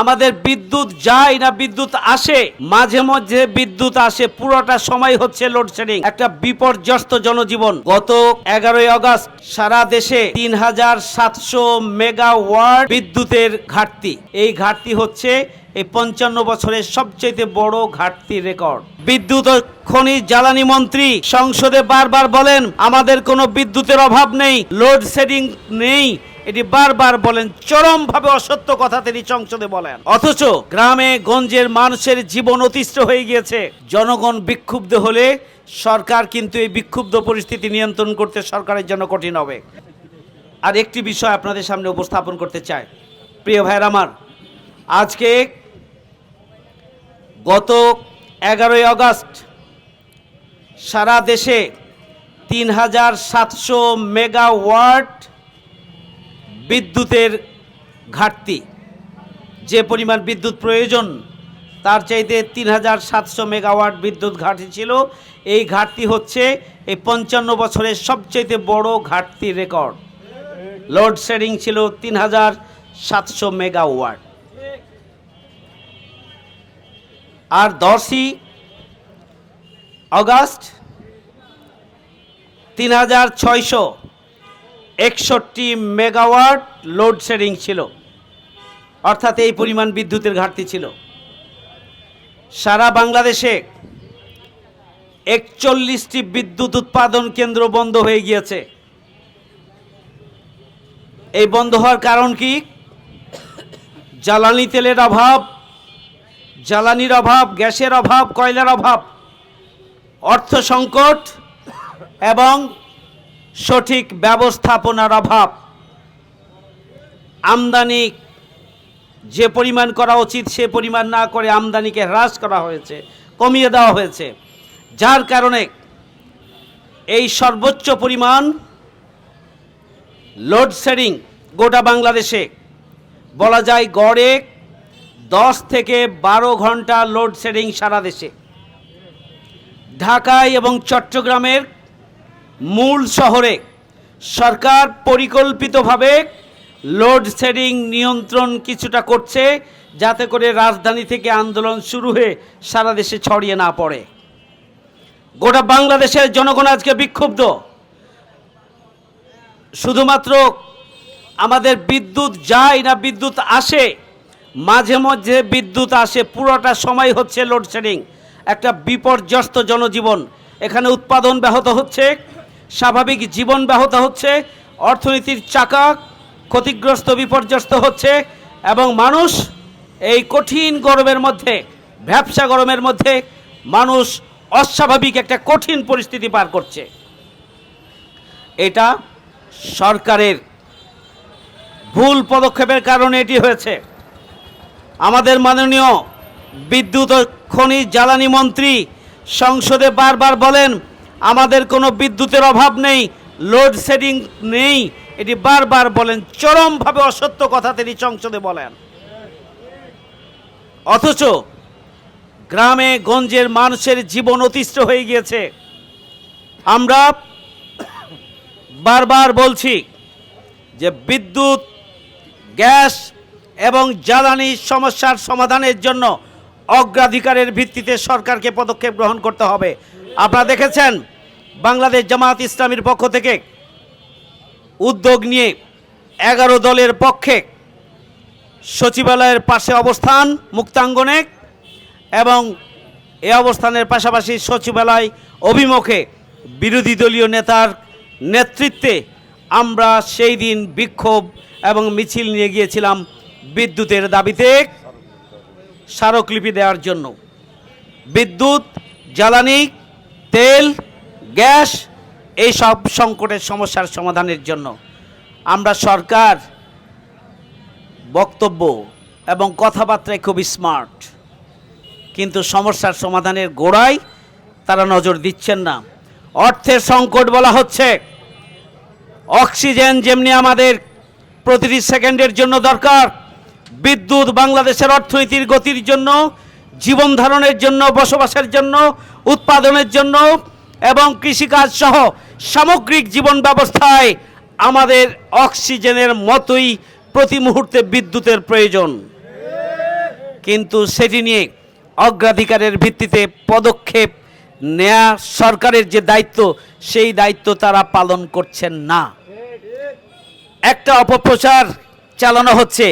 আমাদের বিদ্যুৎ যায় না বিদ্যুৎ আসে, মাঝে মধ্যে বিদ্যুৎ আসে, পুরোটা সময় হচ্ছে লোডশেডিং। একটা বিপর্যস্ত জনজীবন। গত 11ই আগস্ট সারা দেশে 3700 মেগাওয়াট বিদ্যুতের ঘাটতি। এই ঘাটতি হচ্ছে এই 55 বছরের সবচেয়ে বড় ঘাটতি রেকর্ড। বিদ্যুৎ ও খনিজ জ্বালানি মন্ত্রী সংসদে বারবার বলেন আমাদের কোনো বিদ্যুতের অভাব নেই, লোডশেডিং নেই, এটি বারবার বলেন। চরমভাবে অসত্য কথা তিনি সংসদে বলেন। অথচ গ্রামে গঞ্জের মানুষের জীবন অতিষ্ঠ হয়ে গিয়েছে। জনগণ বিক্ষুব্ধ হলে সরকার কিন্তু এই বিক্ষুব্ধ পরিস্থিতি নিয়ন্ত্রণ করতে সরকারের জন্য কঠিন হবে। আর একটি বিষয় আপনাদের সামনে উপস্থাপন করতে চাই, প্রিয় ভাইয়ের আমার। আজকে গত 11ই আগস্ট সারা দেশে 3700 মেগাওয়াট বিদ্যুতের ঘাটতি। যে পরিমাণ বিদ্যুৎ প্রয়োজন তার চাইতে 3700 মেগাওয়াট বিদ্যুৎ ঘাটতি ছিল। এই ঘাটতি হচ্ছে এই 55 বছরের সবচেয়ে বড় ঘাটতি রেকর্ড। লোডশেডিং ছিল 3700 মেগাওয়াট। আর 10ই আগস্ট 3661 মেগাওয়াট লোডশেডিং ছিল, অর্থাৎ এই পরিমাণ বিদ্যুতের ঘাটতি ছিল। সারা বাংলাদেশে 41টি বিদ্যুৎ উৎপাদন কেন্দ্র বন্ধ হয়ে গিয়েছে। এই বন্ধ হওয়ার কারণ কি? জ্বালানি তেলের অভাব, জ্বালানির অভাব, গ্যাসের অভাব, কয়লার অভাব, অর্থ সংকট এবং সঠিক ব্যবস্থাপনার অভাব। আমদানি যে পরিমাণ করা উচিত সে পরিমাণ না করে আমদানিকে হ্রাস করা হয়েছে, কমিয়ে দেওয়া হয়েছে, যার কারণে এই সর্বোচ্চ পরিমাণ লোডশেডিং গোটা বাংলাদেশে। বলা যায় গড়ে 10 থেকে 12 ঘন্টা লোডশেডিং সারা দেশে। ঢাকায় এবং চট্টগ্রামের মূল শহরে সরকার পরিকল্পিতভাবে লোডশেডিং নিয়ন্ত্রণ কিছুটা করছে, যাতে করে রাজধানী থেকে আন্দোলন শুরু হয়ে সারা দেশে ছড়িয়ে না পড়ে। গোটা বাংলাদেশের জনগণ আজকে বিক্ষুব্ধ। শুধুমাত্র আমাদের বিদ্যুৎ যায় না বিদ্যুৎ আসে, মাঝে মধ্যে বিদ্যুৎ আসে, পুরোটা সময় হচ্ছে লোডশেডিং। একটা বিপর্যস্ত জনজীবন। এখানে উৎপাদন ব্যাহত হচ্ছে, স্বাভাবিক জীবন ব্যাহত হচ্ছে, অর্থনীতির চাকা ক্ষতিগ্রস্ত, বিপর্যস্ত হচ্ছে এবং মানুষ এই কঠিন গরমের মধ্যে, ভ্যাপসা গরমের মধ্যে মানুষ অস্বাভাবিক একটা কঠিন পরিস্থিতি পার করছে। এটা সরকারের ভুল পদক্ষেপের কারণে এটি হয়েছে। আমাদের মাননীয় বিদ্যুৎ ও খনিজ জ্বালানি মন্ত্রী সংসদে বারবার বলেন আমাদের কোনো বিদ্যুতের অভাব নেই, লোডশেডিং নেই, এটি বারবার বলেন। চরমভাবে অসত্য কথা তিনি সংসদে বলেন। অথচ গ্রামে গঞ্জের মানুষের জীবন অতিষ্ঠ হয়ে গিয়েছে। আমরা বারবার বলছি যে বিদ্যুৎ, গ্যাস এবং জ্বালানির সমস্যার সমাধানের জন্য অগ্রাধিকারের ভিত্তিতে সরকারকে পদক্ষেপ গ্রহণ করতে হবে। আপনারা দেখেছেন বাংলাদেশ জামায়াত ইসলামীর পক্ষ থেকে উদ্যোগ নিয়ে 11 দলের পক্ষে সচিবালয়ের পাশে অবস্থান মুক্তাঙ্গনে, এবং এ অবস্থানের পাশাপাশি সচিবালয় অভিমুখে বিরোধী দলীয় নেতার নেতৃত্বে আমরা সেই দিন বিক্ষোভ এবং মিছিল নিয়ে গিয়েছিলাম বিদ্যুতের দাবিতে স্মারকলিপি দেওয়ার জন্য। বিদ্যুৎ, জ্বালানি, তেল, গ্যাস, এই সব সংকটের সমস্যার সমাধানের জন্য আমরা সরকার বক্তব্য এবং কথাবার্তায় খুব স্মার্ট, কিন্তু সমস্যার সমাধানের গোড়ায় তারা নজর দিচ্ছেন না। অর্থের সংকট বলা হচ্ছে, অক্সিজেন যেমনি আমাদের প্রতিটি সেকেন্ডের জন্য দরকার, বিদ্যুৎ বাংলাদেশের অর্থনীতির গতির জন্য, জীবন ধারণের জন্য, বসবাসের জন্য, উৎপাদনের জন্য এবং কৃষিকাজ সহ সামগ্রিক জীবন ব্যবস্থায় আমাদের অক্সিজেনের মতোই প্রতি মুহূর্তে বিদ্যুতের প্রয়োজন। কিন্তু সেটি নিয়ে অগ্রাধিকারের ভিত্তিতে পদক্ষেপ নেয়া সরকারের যে দায়িত্ব, সেই দায়িত্ব তারা পালন করছেন না। একটা অপপ্রচার চালানো হচ্ছে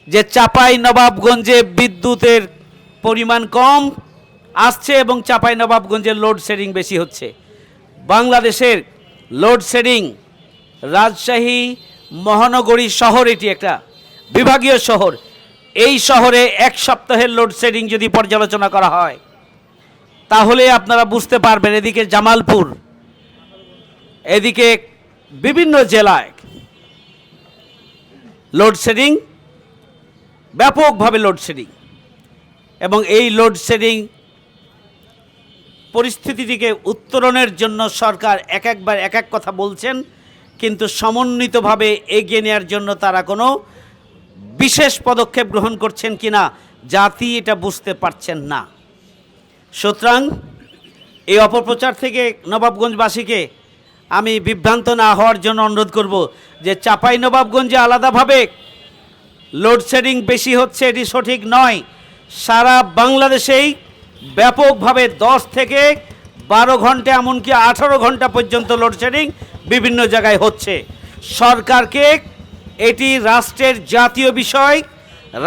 যে চাঁপাইনবাবগঞ্জে বিদ্যুতের পরিমাণ কম আসছে এবং চাঁপাইনবাবগঞ্জে লোডশেডিং বেশি হচ্ছে। বাংলাদেশের লোডশেডিং, রাজশাহী মহানগরী শহর, এটি একটা বিভাগীয় শহর, এই শহরে এক সপ্তাহের লোডশেডিং যদি পর্যালোচনা করা হয় তাহলে আপনারা বুঝতে পারবেন। এদিকে জামালপুর, এদিকে বিভিন্ন জেলায় লোডশেডিং, ব্যাপকভাবে লোডশেডিং, এবং এই লোডশেডিং পরিস্থিতিটিকে উত্তরণের জন্য সরকার একবার এক এক কথা বলছেন, কিন্তু সমন্বিতভাবে এগিয়ে নেওয়ার জন্য তারা কোনো বিশেষ পদক্ষেপ গ্রহণ করছেন কিনা জাতি এটা বুঝতে পারছেন না। সুতরাং এই অপপ্রচার থেকে নবাবগঞ্জবাসীকে আমি বিভ্রান্ত না হওয়ার জন্য অনুরোধ করব যে চাঁপাইনবাবগঞ্জে আলাদাভাবে লোডশেডিং বেশি হচ্ছে এটি সঠিক নয়। সারা বাংলাদেশেই ব্যাপকভাবে 10 থেকে 12 ঘন্টা, এমনকি 18 ঘন্টা পর্যন্ত লোডশেডিং বিভিন্ন জায়গায় হচ্ছে। সরকারকে এটি রাষ্ট্রের জাতীয় বিষয়,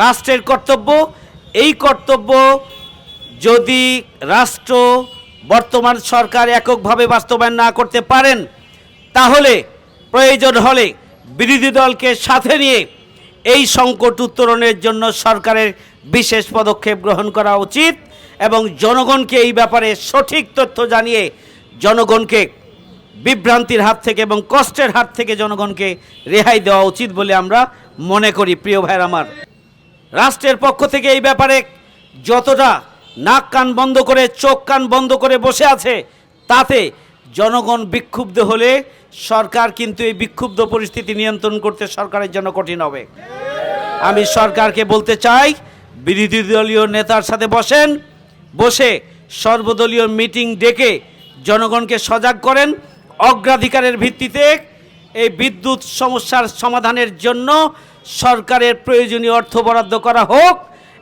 রাষ্ট্রের কর্তব্য। এই কর্তব্য যদি রাষ্ট্র, বর্তমান সরকার এককভাবে বাস্তবায়ন না করতে পারেন তাহলে প্রয়োজন হলে বিরোধী দলকে সাথে নিয়ে এই সংকট উত্তরণের জন্য সরকারের বিশেষ পদক্ষেপ গ্রহণ করা উচিত এবং জনগণকে এই ব্যাপারে সঠিক তথ্য জানিয়ে জনগণকে বিভ্রান্তির হাত থেকে এবং কষ্টের হাত থেকে জনগণকে রেহাই দেওয়া উচিত বলে আমরা মনে করি। প্রিয় ভাইয়ের আমার, রাষ্ট্রের পক্ষ থেকে এই ব্যাপারে যতটা নাক কান বন্ধ করে, চোখ কান বন্ধ করে বসে আছে, তাতে জনগণ বিক্ষুব্ধ হলে সরকার কিন্তু এই বিক্ষুব্ধ পরিস্থিতি নিয়ন্ত্রণ করতে সরকারের জন্য কঠিন হবে। আমি সরকারকে বলতে চাই, বিরোধী দলীয় নেতার সাথে বসে সর্বদলীয় মিটিং ডেকে জনগণকে সজাগ করেন। অগ্রাধিকারের ভিত্তিতে এই বিদ্যুৎ সমস্যার সমাধানের জন্য সরকারের প্রয়োজনীয় অর্থ বরাদ্দ করা হোক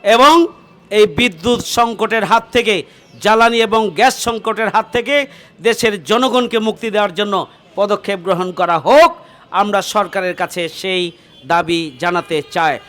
এবং এই বিদ্যুৎ সংকটের হাত থেকে, জ্বালানি এবং গ্যাস সংকটের হাত থেকে দেশের জনগণকে মুক্তি দেওয়ার জন্য পদক্ষেপ গ্রহণ করা হোক। আমরা সরকারের কাছে সেই দাবি জানাতে চাই।